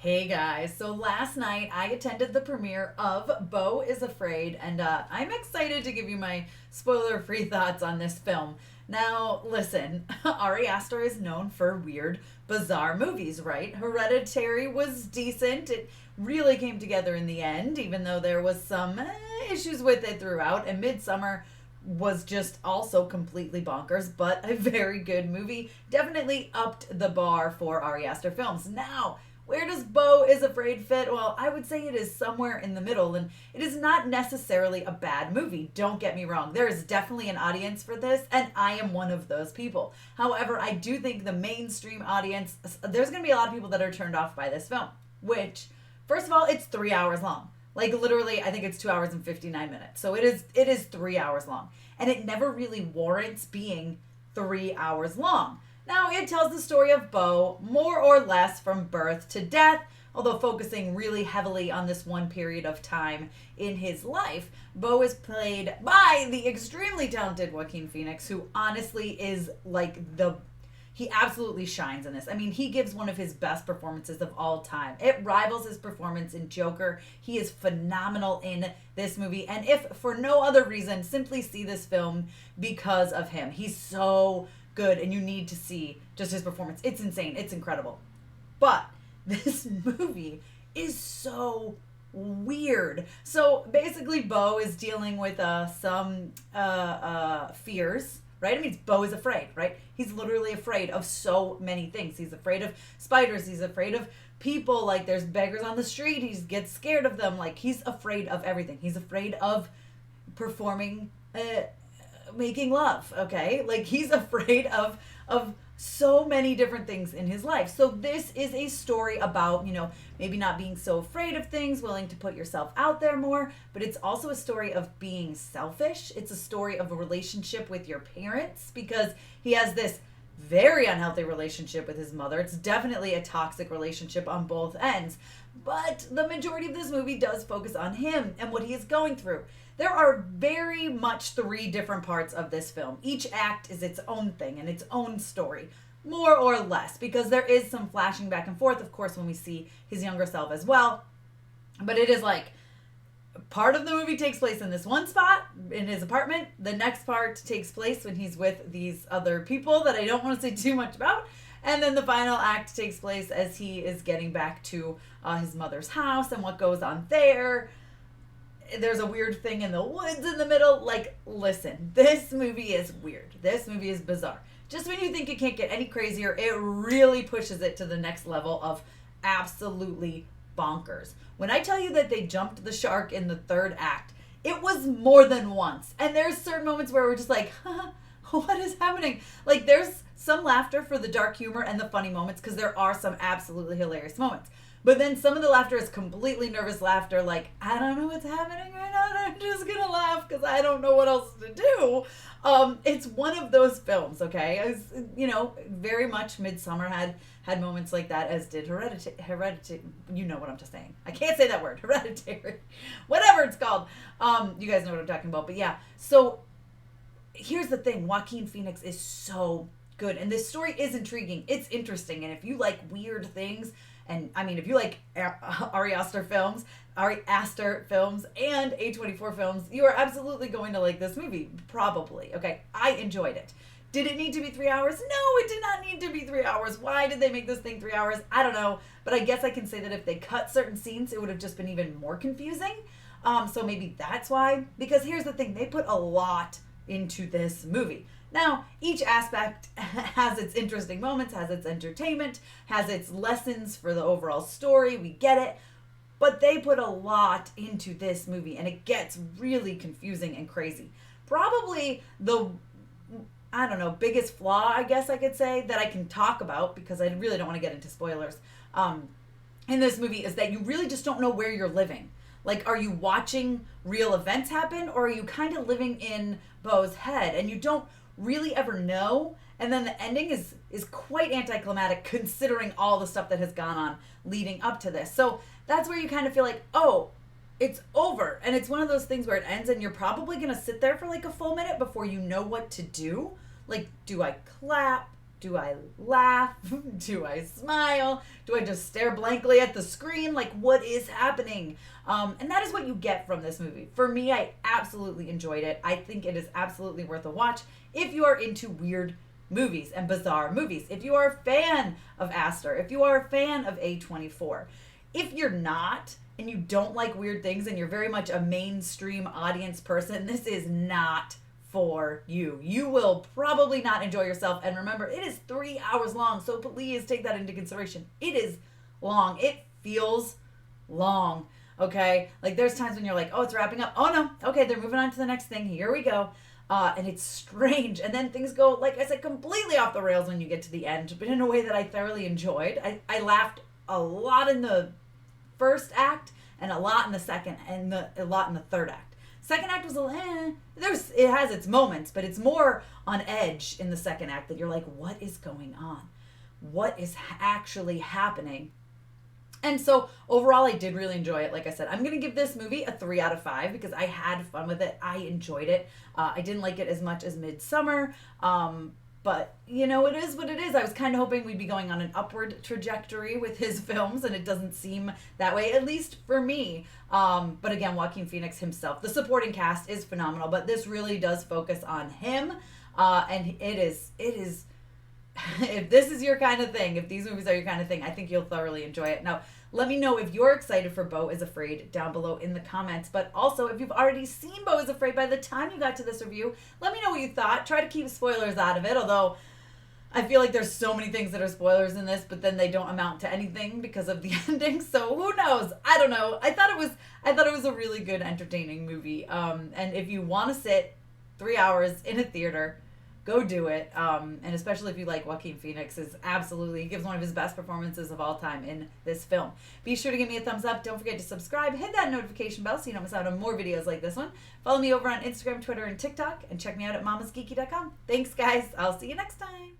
Hey guys, so last night I attended the premiere of Beau Is Afraid, and I'm excited to give you my spoiler free thoughts on this film. Now, listen, Ari Aster is known for weird, bizarre movies, right? Hereditary was decent. It really came together in the end, even though there was some issues with it throughout, and Midsummer was just also completely bonkers, but a very good movie. Definitely upped the bar for Ari Aster films. Now, where does Beau Is Afraid fit? Well, I would say it is somewhere in the middle, and it is not necessarily a bad movie. Don't get me wrong. There is definitely an audience for this, and I am one of those people. However, I do think the mainstream audience, there's going to be a lot of people that are turned off by this film, which, first of all, it's 3 hours long. Like literally, I think it's 2 hours and 59 minutes. So it is 3 hours long. And it never really warrants being 3 hours long. Now, it tells the story of Beau, more or less from birth to death, although focusing really heavily on this one period of time in his life. Beau is played by the extremely talented Joaquin Phoenix, who honestly is like he absolutely shines in this. I mean, he gives one of his best performances of all time. It rivals his performance in Joker. He is phenomenal in this movie. And if for no other reason, simply see this film because of him. He's so good, and you need to see just his performance. It's insane. It's incredible. But this movie is so weird. So basically, Beau is dealing with some fears, right? I mean, Beau is afraid, right? He's literally afraid of so many things. He's afraid of spiders. He's afraid of people. Like, there's beggars on the street. He gets scared of them. Like, he's afraid of everything. He's afraid of performing making love, okay? Like, he's afraid of so many different things in his life. So this is a story about, maybe not being so afraid of things, willing to put yourself out there more, but it's also a story of being selfish. It's a story of a relationship with your parents, because he has this very unhealthy relationship with his mother. It's definitely a toxic relationship on both ends. But the majority of this movie does focus on him and what he is going through. There are very much three different parts of this film. Each act is its own thing and its own story, more or less, because there is some flashing back and forth, of course, when we see his younger self as well. But it is like part of the movie takes place in this one spot in his apartment. The next part takes place when he's with these other people that I don't want to say too much about. And then the final act takes place as he is getting back to his mother's house and what goes on there. There's a weird thing in the woods in the middle. Like, listen, this movie is weird. This movie is bizarre. Just when you think it can't get any crazier, it really pushes it to the next level of absolutely bonkers. When I tell you that they jumped the shark in the third act, it was more than once. And there's certain moments where we're just like, what is happening? Like, there's some laughter for the dark humor and the funny moments, because there are some absolutely hilarious moments. But then some of the laughter is completely nervous laughter, like, I don't know what's happening right now, and I'm just going to laugh because I don't know what else to do. It's one of those films, okay? As, very much Midsummer had moments like that, as did Hereditary. You know what I'm just saying. I can't say that word. Hereditary. Whatever it's called. You guys know what I'm talking about. But yeah, so here's the thing. Joaquin Phoenix is so good, and this story is intriguing. It's interesting, and if you like weird things, and I mean, if you like Ari Aster films, and A24 films, you are absolutely going to like this movie, probably. Okay, I enjoyed it. Did it need to be 3 hours? No, it did not need to be 3 hours. Why did they make this thing 3 hours? I don't know, but I guess I can say that if they cut certain scenes, it would have just been even more confusing. So maybe that's why. Because here's the thing, they put a lot into this movie. Now, each aspect has its interesting moments, has its entertainment, has its lessons for the overall story. We get it. But they put a lot into this movie, and it gets really confusing and crazy. Probably the, biggest flaw, I guess I could say, that I can talk about, because I really don't want to get into spoilers, in this movie, is that you really just don't know where you're living. Like, are you watching real events happen, or are you kind of living in Beau's head? And you don't really ever know. And then the ending is quite anticlimactic, considering all the stuff that has gone on leading up to this. So that's where you kind of feel like, oh, it's over. And it's one of those things where it ends and you're probably going to sit there for like a full minute before you know what to do. Like, do I clap? Do I laugh? Do I smile? Do I just stare blankly at the screen? Like, what is happening? And that is what you get from this movie. For me, I absolutely enjoyed it. I think it is absolutely worth a watch if you are into weird movies and bizarre movies. If you are a fan of Aster, if you are a fan of A24. If you're not, and you don't like weird things, and you're very much a mainstream audience person, this is not for you. You will probably not enjoy yourself. And remember, it is 3 hours long, so please take that into consideration. It is long. It feels long, okay? Like, there's times when you're like, oh, it's wrapping up. Oh, no. Okay, they're moving on to the next thing. Here we go. And it's strange. And then things go, like I said, completely off the rails when you get to the end, but in a way that I thoroughly enjoyed. I laughed a lot in the first act and a lot in the second and a lot in the third act. Second act was a little, it has its moments, but it's more on edge in the second act that you're like, what is going on? What is actually happening? And so overall, I did really enjoy it. Like I said, I'm going to give this movie a 3 out of 5 because I had fun with it. I enjoyed it. I didn't like it as much as Midsummer. But, you know, it is what it is. I was kind of hoping we'd be going on an upward trajectory with his films, and it doesn't seem that way, at least for me. But again, Joaquin Phoenix himself, the supporting cast is phenomenal, but this really does focus on him. And it is, if this is your kind of thing, if these movies are your kind of thing, I think you'll thoroughly enjoy it. Now, let me know if you're excited for Beau Is Afraid down below in the comments. But also, if you've already seen Beau Is Afraid by the time you got to this review, let me know what you thought. Try to keep spoilers out of it, although I feel like there's so many things that are spoilers in this, but then they don't amount to anything because of the ending. So who knows? I don't know. I thought it was a really good, entertaining movie. And if you want to sit 3 hours in a theater, go do it. And especially if you like Joaquin Phoenix, he gives one of his best performances of all time in this film. Be sure to give me a thumbs up. Don't forget to subscribe. Hit that notification bell so you don't miss out on more videos like this one. Follow me over on Instagram, Twitter, and TikTok. And check me out at MamasGeeky.com. Thanks, guys. I'll see you next time.